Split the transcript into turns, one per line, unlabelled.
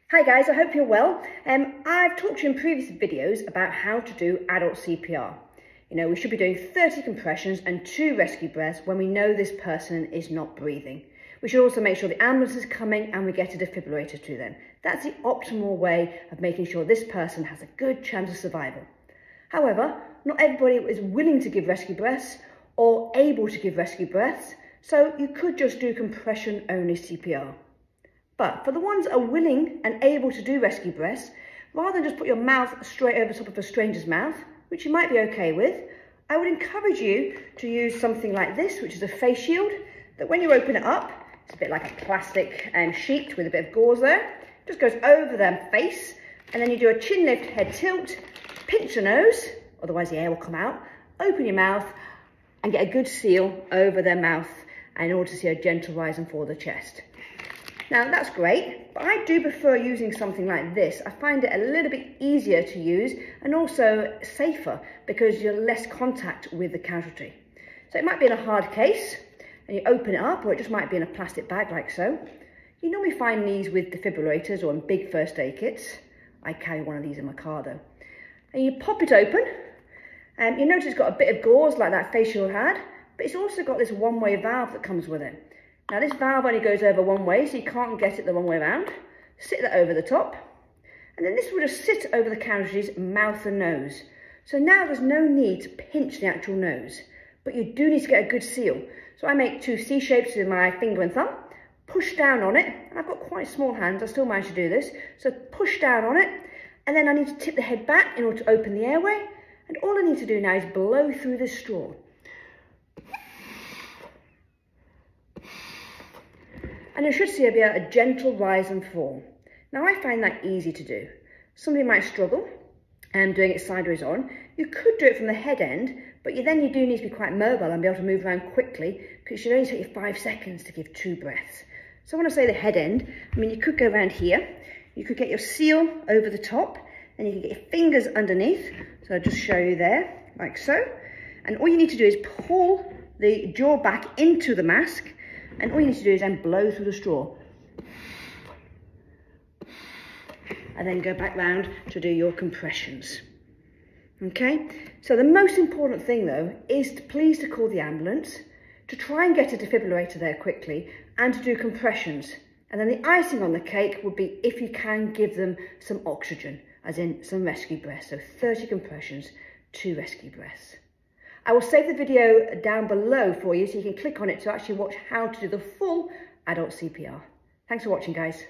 Hi guys, I hope you're well. I've talked to you in previous videos about how to do adult CPR. You know, we should be doing 30 compressions and 2 rescue breaths when we know this person is not breathing. We should also make sure the ambulance is coming and we get a defibrillator to them. That's the optimal way of making sure this person has a good chance of survival. However, not everybody is willing to give rescue breaths or able to give rescue breaths, so you could just do compression only CPR. But for the ones that are willing and able to do rescue breaths, rather than just put your mouth straight over the top of a stranger's mouth, which you might be okay with, I would encourage you to use something like this, which is a face shield, that when you open it up, it's a bit like a plastic sheet with a bit of gauze there, just goes over their face, and then you do a chin lift, head tilt, pinch the nose, otherwise the air will come out, open your mouth, and get a good seal over their mouth in order to see a gentle rise and fall of the chest. Now that's great, but I do prefer using something like this. I find it a little bit easier to use and also safer because you're less contact with the casualty. So it might be in a hard case and you open it up, or it just might be in a plastic bag like so. You normally find these with defibrillators or in big first aid kits. I carry one of these in my car though. And you pop it open and you notice it's got a bit of gauze like that face shield had, but it's also got this one-way valve that comes with it. Now this valve only goes over one way, so you can't get it the wrong way around. Sit that over the top, and then this will just sit over the casualty's mouth and nose. So now there's no need to pinch the actual nose, but you do need to get a good seal. So I make 2 C shapes with my finger and thumb, push down on it, and I've got quite small hands, I still manage to do this. So push down on it, and then I need to tip the head back in order to open the airway, and all I need to do now is blow through this straw. And you should see a gentle rise and fall. Now I find that easy to do. Somebody might struggle doing it sideways on. You could do it from the head end, but you do need to be quite mobile and be able to move around quickly, because it should only take you 5 seconds to give 2 breaths. So when I say the head end, I mean you could go around here, you could get your seal over the top, and you can get your fingers underneath. So I'll just show you there, like so. And all you need to do is pull the jaw back into the mask, and all you need to do is then blow through the straw. And then go back round to do your compressions. Okay, so the most important thing though is please to call the ambulance, to try and get a defibrillator there quickly, and to do compressions. And then the icing on the cake would be if you can give them some oxygen, as in some rescue breaths. So 30 compressions, 2 rescue breaths. I will save the video down below for you so you can click on it to actually watch how to do the full adult CPR. Thanks for watching, guys.